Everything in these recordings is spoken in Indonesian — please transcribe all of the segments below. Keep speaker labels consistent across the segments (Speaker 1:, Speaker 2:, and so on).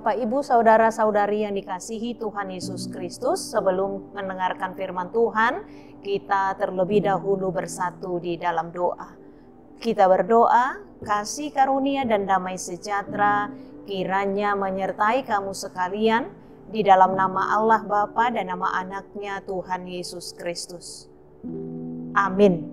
Speaker 1: Bapak, Ibu, Saudara-saudari yang dikasihi Tuhan Yesus Kristus, sebelum mendengarkan firman Tuhan, kita terlebih dahulu bersatu di dalam doa. Kita berdoa, kasih karunia dan damai sejahtera kiranya menyertai kamu sekalian, di dalam nama Allah Bapa dan nama anaknya Tuhan Yesus Kristus. Amin.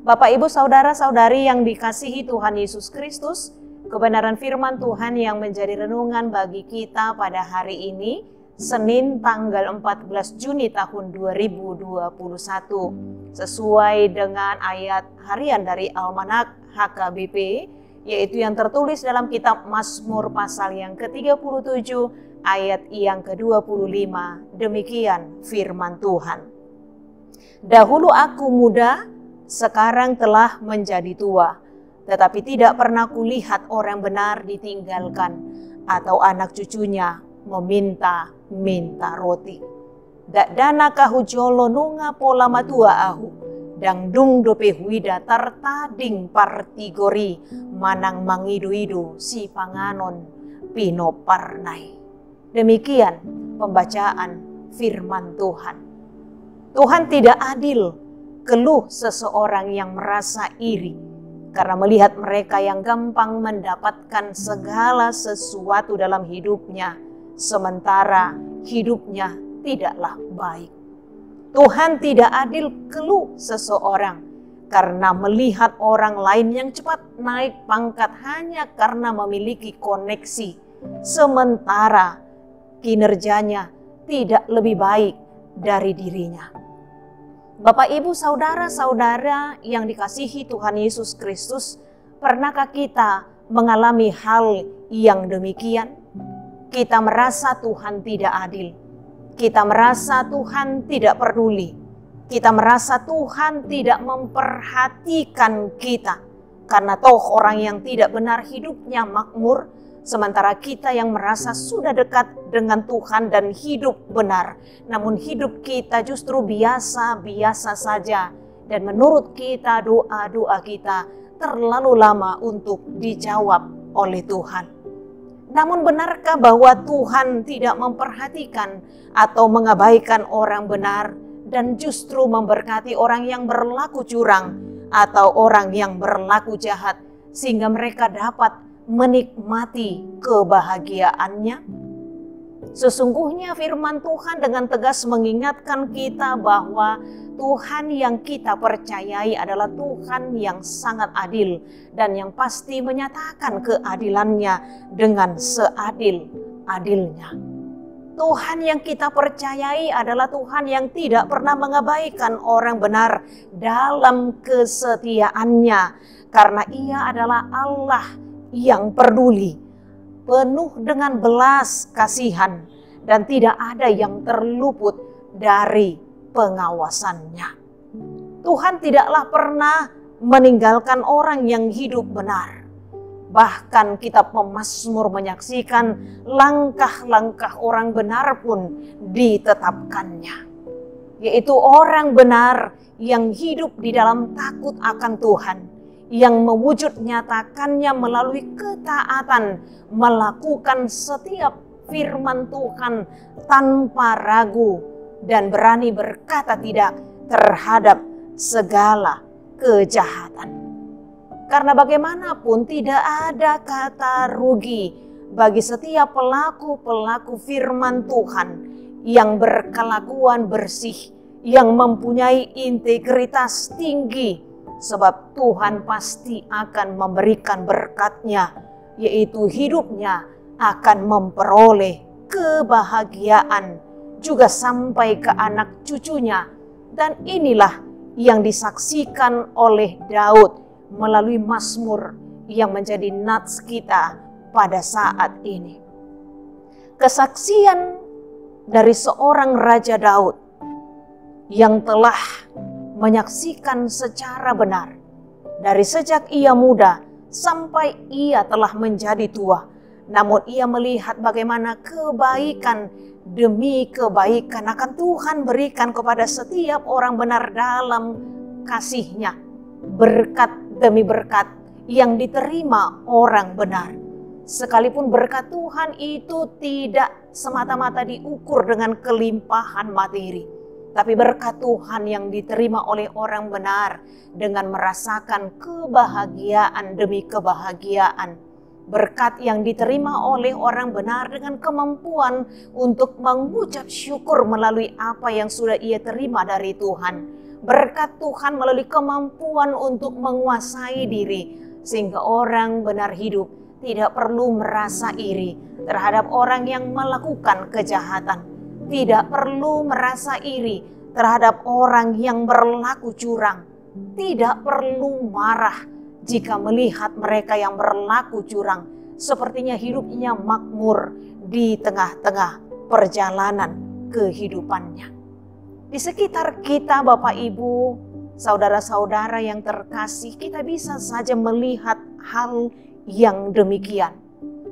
Speaker 1: Bapak, Ibu, Saudara-saudari yang dikasihi Tuhan Yesus Kristus, kebenaran firman Tuhan yang menjadi renungan bagi kita pada hari ini, Senin tanggal 14 Juni tahun 2021, sesuai dengan ayat harian dari Almanak HKBP, yaitu yang tertulis dalam kitab Mazmur pasal yang ke-37 ayat yang ke-25. Demikian firman Tuhan. Dahulu aku muda, sekarang telah menjadi tua, tetapi tidak pernah kulihat orang benar ditinggalkan atau anak cucunya meminta-minta roti. Dana kahujolo nunga pola matua ahu, dangdung dope huida tartading partigori, manang mangidu-idu si panganon pino parnai. Demikian pembacaan firman Tuhan. Tuhan tidak adil, keluh seseorang yang merasa iri karena melihat mereka yang gampang mendapatkan segala sesuatu dalam hidupnya, sementara hidupnya tidaklah baik. Tuhan tidak adil, keluh seseorang karena melihat orang lain yang cepat naik pangkat hanya karena memiliki koneksi, sementara kinerjanya tidak lebih baik dari dirinya. Bapak, Ibu, Saudara-saudara yang dikasihi Tuhan Yesus Kristus, pernahkah kita mengalami hal yang demikian? Kita merasa Tuhan tidak adil. Kita merasa Tuhan tidak peduli. Kita merasa Tuhan tidak memperhatikan kita. Karena toh orang yang tidak benar hidupnya makmur, sementara kita yang merasa sudah dekat dengan Tuhan dan hidup benar, namun hidup kita justru biasa-biasa saja. Dan menurut kita doa-doa kita terlalu lama untuk dijawab oleh Tuhan. Namun benarkah bahwa Tuhan tidak memperhatikan atau mengabaikan orang benar dan justru memberkati orang yang berlaku curang atau orang yang berlaku jahat sehingga mereka dapat menikmati kebahagiaannya? Sesungguhnya firman Tuhan dengan tegas mengingatkan kita bahwa Tuhan yang kita percayai adalah Tuhan yang sangat adil dan yang pasti menyatakan keadilannya dengan seadil-adilnya. Tuhan yang kita percayai adalah Tuhan yang tidak pernah mengabaikan orang benar dalam kesetiaannya, karena Ia adalah Allah yang peduli, penuh dengan belas kasihan, dan tidak ada yang terluput dari pengawasannya. Tuhan tidaklah pernah meninggalkan orang yang hidup benar. Bahkan kitab Mazmur menyaksikan langkah-langkah orang benar pun ditetapkannya, yaitu orang benar yang hidup di dalam takut akan Tuhan, yang mewujud nyatakannya melalui ketaatan, melakukan setiap firman Tuhan tanpa ragu, dan berani berkata tidak terhadap segala kejahatan. Karena bagaimanapun tidak ada kata rugi bagi setiap pelaku-pelaku firman Tuhan yang berkelakuan bersih, yang mempunyai integritas tinggi, sebab Tuhan pasti akan memberikan berkat-Nya, yaitu hidupnya akan memperoleh kebahagiaan juga sampai ke anak cucunya. Dan inilah yang disaksikan oleh Daud melalui Mazmur yang menjadi nats kita pada saat ini. Kesaksian dari seorang Raja Daud yang telah menyaksikan secara benar dari sejak ia muda sampai ia telah menjadi tua, namun ia melihat bagaimana kebaikan demi kebaikan akan Tuhan berikan kepada setiap orang benar dalam kasih-Nya, berkat demi berkat yang diterima orang benar. Sekalipun berkat Tuhan itu tidak semata-mata diukur dengan kelimpahan materi, tapi berkat Tuhan yang diterima oleh orang benar dengan merasakan kebahagiaan demi kebahagiaan. Berkat yang diterima oleh orang benar dengan kemampuan untuk mengucap syukur melalui apa yang sudah ia terima dari Tuhan. Berkat Tuhan melalui kemampuan untuk menguasai diri, sehingga orang benar hidup tidak perlu merasa iri terhadap orang yang melakukan kejahatan. Tidak perlu merasa iri terhadap orang yang berlaku curang. Tidak perlu marah jika melihat mereka yang berlaku curang. Sepertinya hidupnya makmur di tengah-tengah perjalanan kehidupannya. Di sekitar kita, Bapak Ibu, saudara-saudara yang terkasih, kita bisa saja melihat hal yang demikian.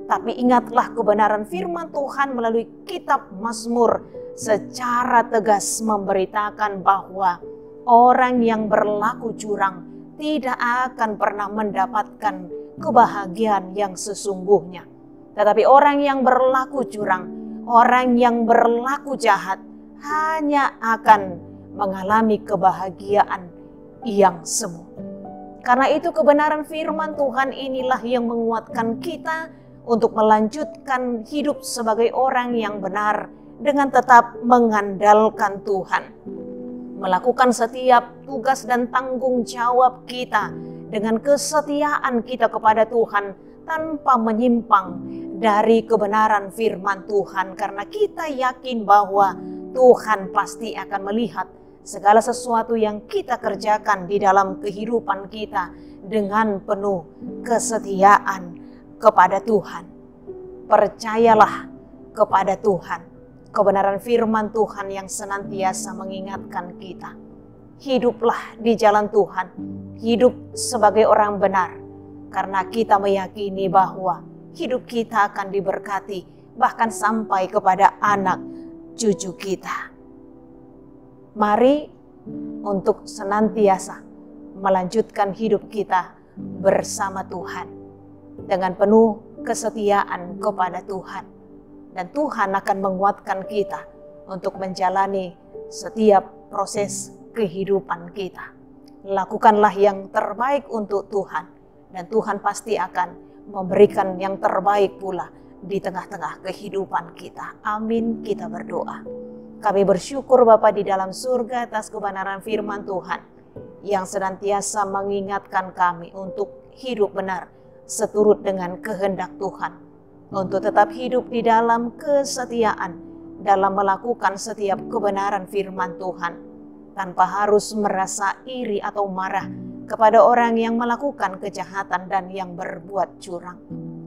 Speaker 1: Tapi ingatlah kebenaran firman Tuhan melalui kitab Mazmur secara tegas memberitakan bahwa orang yang berlaku curang tidak akan pernah mendapatkan kebahagiaan yang sesungguhnya. Tetapi orang yang berlaku curang, orang yang berlaku jahat hanya akan mengalami kebahagiaan yang semu. Karena itu kebenaran firman Tuhan inilah yang menguatkan kita untuk melanjutkan hidup sebagai orang yang benar dengan tetap mengandalkan Tuhan. Melakukan setiap tugas dan tanggung jawab kita dengan kesetiaan kita kepada Tuhan tanpa menyimpang dari kebenaran firman Tuhan. Karena kita yakin bahwa Tuhan pasti akan melihat segala sesuatu yang kita kerjakan di dalam kehidupan kita dengan penuh kesetiaan kepada Tuhan. Percayalah kepada Tuhan. Kebenaran firman Tuhan yang senantiasa mengingatkan kita. Hiduplah di jalan Tuhan. Hidup sebagai orang benar. Karena kita meyakini bahwa hidup kita akan diberkati. Bahkan sampai kepada anak cucu kita. Mari untuk senantiasa melanjutkan hidup kita bersama Tuhan. Dengan penuh kesetiaan kepada Tuhan. Dan Tuhan akan menguatkan kita untuk menjalani setiap proses kehidupan kita. Lakukanlah yang terbaik untuk Tuhan. Dan Tuhan pasti akan memberikan yang terbaik pula di tengah-tengah kehidupan kita. Amin, kita berdoa. Kami bersyukur Bapa di dalam surga atas kebenaran firman Tuhan. Yang senantiasa mengingatkan kami untuk hidup benar seturut dengan kehendak Tuhan. Untuk tetap hidup di dalam kesetiaan dalam melakukan setiap kebenaran firman Tuhan tanpa harus merasa iri atau marah kepada orang yang melakukan kejahatan dan yang berbuat curang.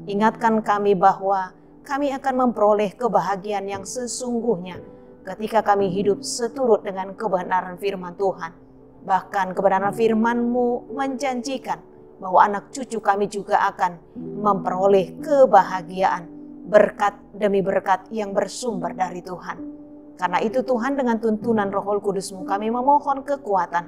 Speaker 1: Ingatkan kami bahwa kami akan memperoleh kebahagiaan yang sesungguhnya ketika kami hidup seturut dengan kebenaran firman Tuhan. Bahkan kebenaran firman-Mu menjanjikan bahwa anak cucu kami juga akan memperoleh kebahagiaan, berkat demi berkat yang bersumber dari Tuhan. Karena itu Tuhan, dengan tuntunan Roh Kudus-Mu kami memohon kekuatan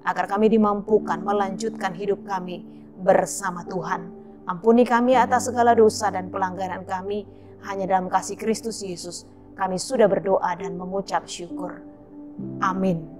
Speaker 1: agar kami dimampukan melanjutkan hidup kami bersama Tuhan. Ampuni kami atas segala dosa dan pelanggaran kami, hanya dalam kasih Kristus Yesus kami sudah berdoa dan mengucap syukur. Amin.